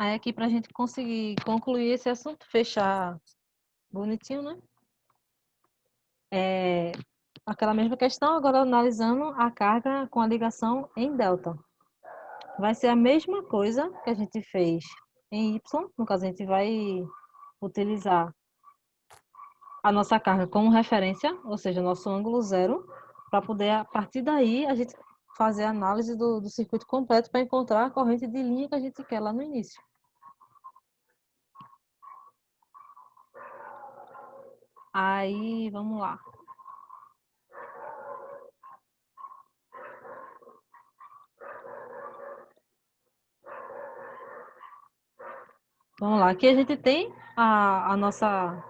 Aí aqui para a gente conseguir concluir esse assunto, fechar bonitinho, né? Aquela mesma questão, agora analisando a carga com a ligação em delta. Vai ser a mesma coisa que a gente fez em Y, no caso a gente vai utilizar a nossa carga como referência, ou seja, nosso ângulo zero, para poder, a partir daí, a gente fazer a análise do circuito completo para encontrar a corrente de linha que a gente quer lá no início. Aí, vamos lá. Vamos lá, aqui a gente tem a nossa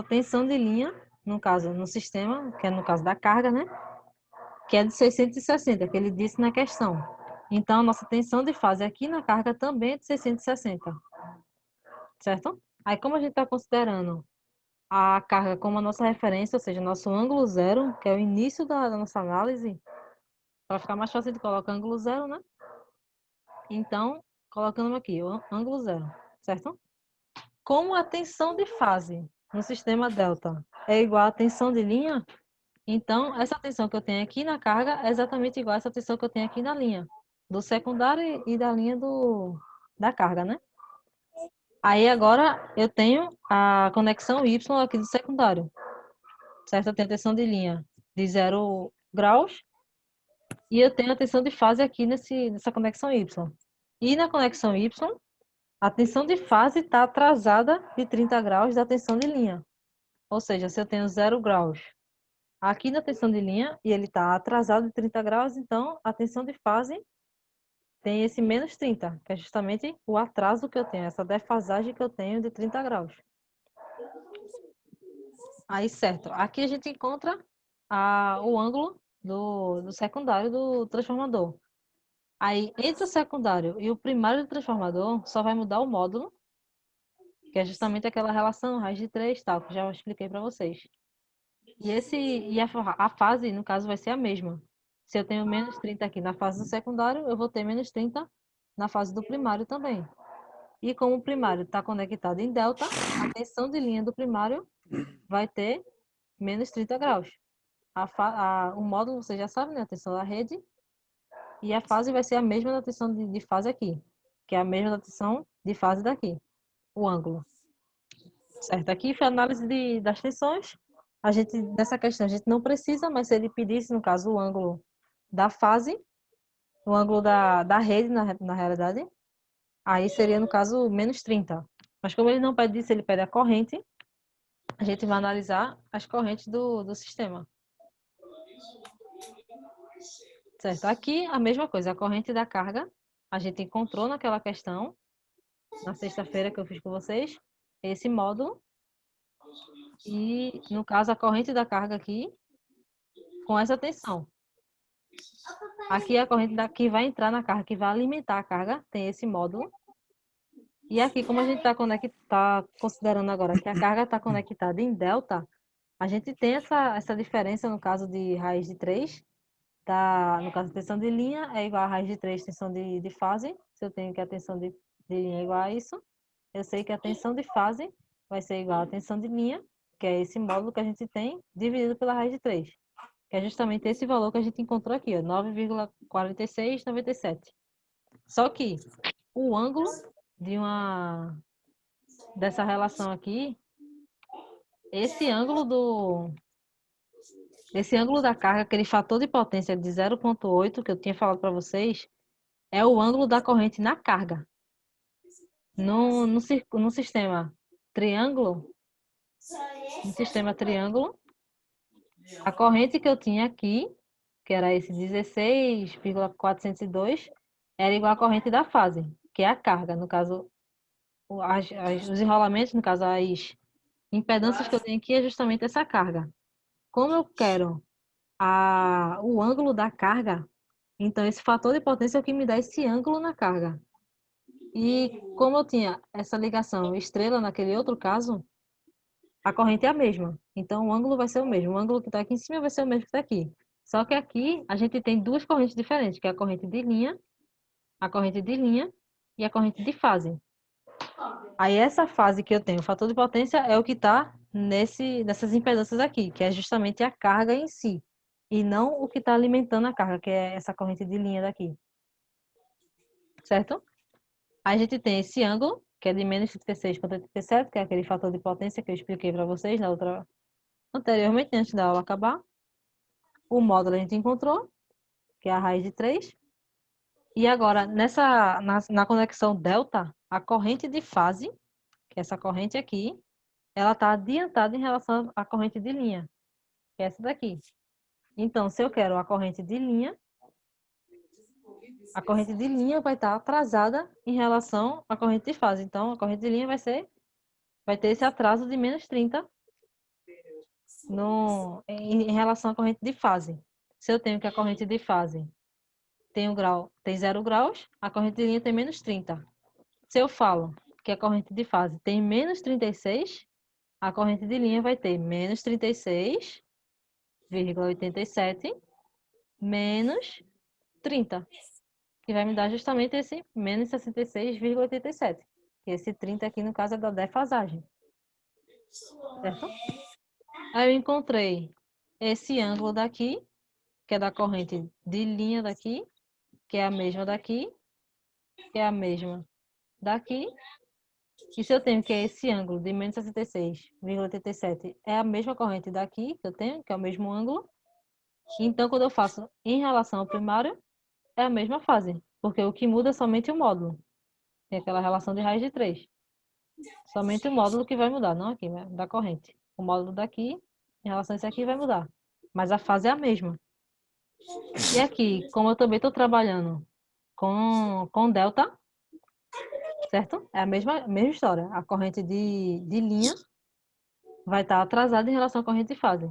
tensão de linha, no caso, no sistema, que é no caso da carga, né? Que é de 660, que ele disse na questão. Então, a nossa tensão de fase aqui na carga também é de 660, certo? Aí, como a gente está considerando a carga como a nossa referência, ou seja, nosso ângulo zero, que é o início da nossa análise, para ficar mais fácil de colocar ângulo zero, né? Então, colocando aqui o ângulo zero, certo? Como a tensão de fase no sistema delta é igual à tensão de linha, então essa tensão que eu tenho aqui na carga é exatamente igual a essa tensão que eu tenho aqui na linha do secundário e da linha da carga, né? Aí agora eu tenho a conexão Y aqui do secundário, certo? Eu tenho a tensão de linha de 0 graus e eu tenho a tensão de fase aqui nessa conexão Y. E na conexão Y, a tensão de fase está atrasada de 30 graus da tensão de linha. Ou seja, se eu tenho 0 graus aqui na tensão de linha e ele está atrasado de 30 graus, então a tensão de fase tem esse menos 30, que é justamente o atraso que eu tenho, essa defasagem que eu tenho de 30 graus. Aí, certo. Aqui a gente encontra o ângulo do secundário do transformador. Aí, entre o secundário e o primário do transformador, só vai mudar o módulo, que é justamente aquela relação raiz de 3, tal, que já expliquei para vocês. A fase, no caso, vai ser a mesma. Se eu tenho menos 30 aqui na fase do secundário, eu vou ter menos 30 na fase do primário também. E como o primário está conectado em delta, a tensão de linha do primário vai ter menos 30 graus. O módulo, você já sabe, né? A tensão da rede. E a fase vai ser a mesma da tensão de fase aqui, que é a mesma da tensão de fase daqui, o ângulo. Certo? Aqui foi a análise das tensões. Nessa questão, a gente não precisa, mas se ele pedisse, no caso, o ângulo da fase, o ângulo da rede, na realidade, aí seria, no caso, menos 30. Mas como ele não pede isso, ele pede a corrente, a gente vai analisar as correntes do sistema. Certo? Aqui, a mesma coisa, a corrente da carga, a gente encontrou naquela questão, na sexta-feira que eu fiz com vocês, esse módulo. E, no caso, a corrente da carga aqui, com essa tensão. Aqui a corrente que vai entrar na carga, que vai alimentar a carga, tem esse módulo. E aqui, como a gente está considerando agora que a carga está conectada em delta, a gente tem essa diferença no caso de raiz de 3, no caso de tensão de linha, é igual a raiz de 3 tensão de fase. Se eu tenho que a tensão de linha é igual a isso, eu sei que a tensão de fase vai ser igual à tensão de linha, que é esse módulo que a gente tem, dividido pela raiz de 3, que é justamente esse valor que a gente encontrou aqui, ó, 9,4697. Só que o ângulo dessa relação aqui, esse ângulo da carga, aquele fator de potência de 0,8 que eu tinha falado para vocês, é o ângulo da corrente na carga. No sistema triângulo, a corrente que eu tinha aqui, que era esse 16,402, era igual à corrente da fase, que é a carga. No caso, os enrolamentos, no caso, as impedâncias que eu tenho aqui é justamente essa carga. Como eu quero o ângulo da carga, então esse fator de potência é o que me dá esse ângulo na carga. E como eu tinha essa ligação estrela naquele outro caso, a corrente é a mesma. Então o ângulo vai ser o mesmo. O ângulo que está aqui em cima vai ser o mesmo que está aqui. Só que aqui a gente tem duas correntes diferentes, que é a corrente de linha e a corrente de fase. Aí essa fase que eu tenho, o fator de potência, é o que está nessas impedâncias aqui, que é justamente a carga em si, e não o que está alimentando a carga, que é essa corrente de linha daqui. Certo? Aí a gente tem esse ângulo, que é de menos 36,87, que é aquele fator de potência que eu expliquei para vocês anteriormente, antes da aula acabar. O módulo a gente encontrou, que é a raiz de 3. E agora, na conexão delta, a corrente de fase, que é essa corrente aqui, ela está adiantada em relação à corrente de linha, que é essa daqui. Então, se eu quero a corrente de linha vai estar atrasada em relação à corrente de fase. Então, a corrente de linha vai ter esse atraso de menos 30 em relação à corrente de fase. Se eu tenho que a corrente de fase tem 0 graus, a corrente de linha tem menos 30. Se eu falo que a corrente de fase tem menos 36, a corrente de linha vai ter menos 36,87 menos 30, que vai me dar justamente esse menos 66,87. E esse 30 aqui, no caso, é da defasagem. Certo? Aí eu encontrei esse ângulo daqui, que é da corrente de linha daqui, que é a mesma daqui, que é a mesma daqui. E se eu tenho que é esse ângulo de menos 66,87 é a mesma corrente daqui que eu tenho, que é o mesmo ângulo. Então, quando eu faço em relação ao primário, é a mesma fase, porque o que muda é somente o módulo. Tem aquela relação de raiz de 3. Somente o módulo que vai mudar, não aqui, né, da corrente. O módulo daqui, em relação a esse aqui, vai mudar. Mas a fase é a mesma. E aqui, como eu também estou trabalhando com delta, certo? É a mesma história. A corrente de linha vai estar atrasada em relação à corrente de fase.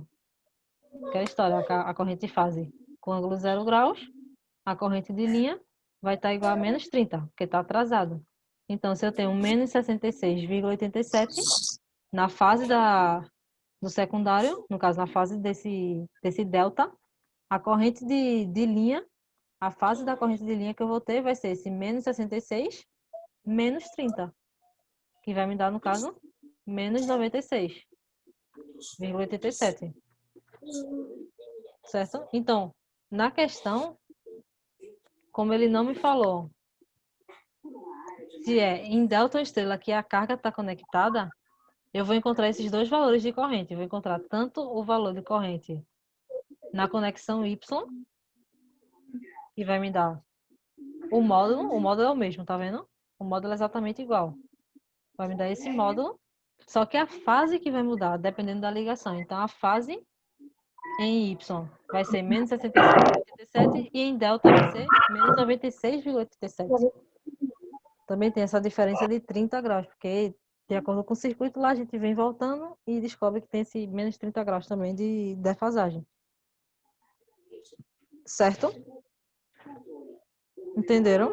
Que é a história, a corrente de fase com ângulo 0 graus, a corrente de linha vai estar igual a menos 30, porque está atrasado. Então, se eu tenho menos 66,87 na fase do secundário, no caso, na fase desse delta, a corrente de linha, a fase da corrente de linha que eu vou ter vai ser esse menos 66 menos 30, que vai me dar, no caso, menos 96,87. Certo? Então, na questão, como ele não me falou, se é em delta ou estrela que a carga está conectada, eu vou encontrar esses dois valores de corrente. Eu vou encontrar tanto o valor de corrente na conexão Y, que vai me dar o módulo é o mesmo, tá vendo? O módulo é exatamente igual. Vai me dar esse módulo, só que a fase que vai mudar, dependendo da ligação. Então, a fase em Y vai ser menos 66,87 e em delta vai ser menos 96,87. Também tem essa diferença de 30 graus, porque de acordo com o circuito lá a gente vem voltando e descobre que tem esse menos 30 graus também de defasagem. Certo? Entenderam?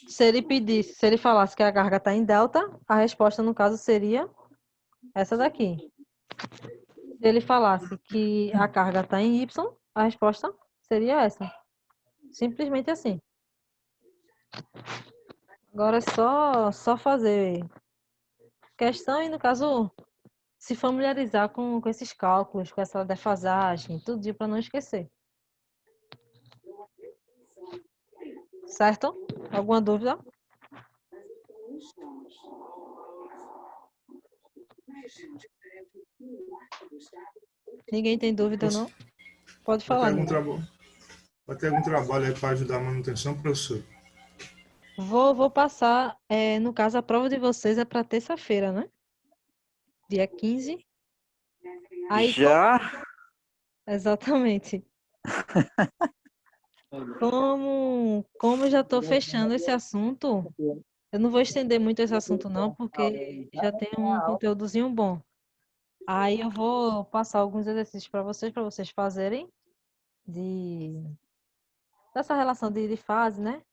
Se ele falasse que a carga está em delta, a resposta no caso seria essa daqui. Se ele falasse que a carga está em Y, a resposta seria essa. Simplesmente assim. Agora é só fazer questão e, no caso, se familiarizar com esses cálculos, com essa defasagem, tudo para não esquecer. Certo? Alguma dúvida? Ninguém tem dúvida, não? Pode falar, Nilson. Vai ter algum trabalho aí para ajudar a manutenção, professor? Vou passar, no caso, a prova de vocês é para terça-feira, né? Dia 15. Aí, Já? exatamente. Como eu já estou fechando esse assunto, eu não vou estender muito esse assunto, não, porque já tem um conteúdozinho bom. Aí eu vou passar alguns exercícios para vocês fazerem dessa relação de fase, né?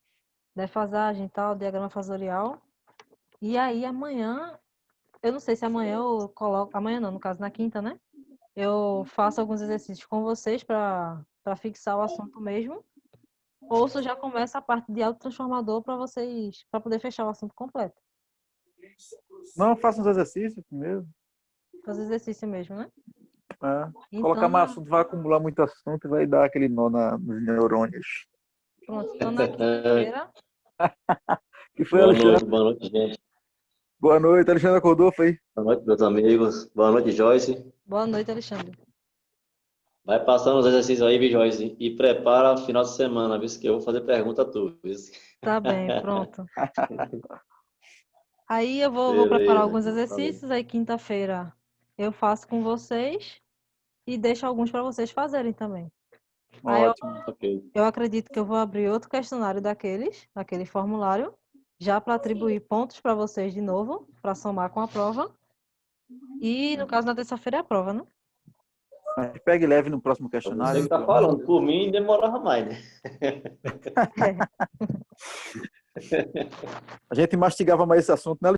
Defasagem e tal, diagrama fasorial. E aí amanhã, eu não sei se amanhã eu coloco, amanhã não, no caso na quinta, né? eu faço alguns exercícios com vocês para fixar o assunto mesmo. Ou se eu já começa a parte de autotransformador para vocês, para poder fechar o assunto completo. Não, faça uns exercícios primeiro. Fazer exercício mesmo, né? É. Colocar mais assunto, vai acumular muito assunto e vai dar aquele nó nos neurônios. Pronto, então na quinta-feira. Que foi, Alexandre? Boa noite, gente. Boa noite, Alexandre acordou, foi? Boa noite, meus amigos. Boa noite, Joyce. Boa noite, Alexandre. Vai passando os exercícios aí, viu, Joyce? E prepara o final de semana, viu? Que eu vou fazer pergunta a tu, viu? Tá bem, pronto. Aí eu vou preparar alguns exercícios, aí quinta-feira eu faço com vocês e deixo alguns para vocês fazerem também. Aí Ótimo. eu acredito que eu vou abrir outro questionário aquele formulário, já para atribuir pontos para vocês de novo, para somar com a prova. E no caso, na terça-feira é a prova, né? A gente pega e leve no próximo questionário. Você que tá falando, por mim demorava mais, né? A gente mastigava mais esse assunto, né,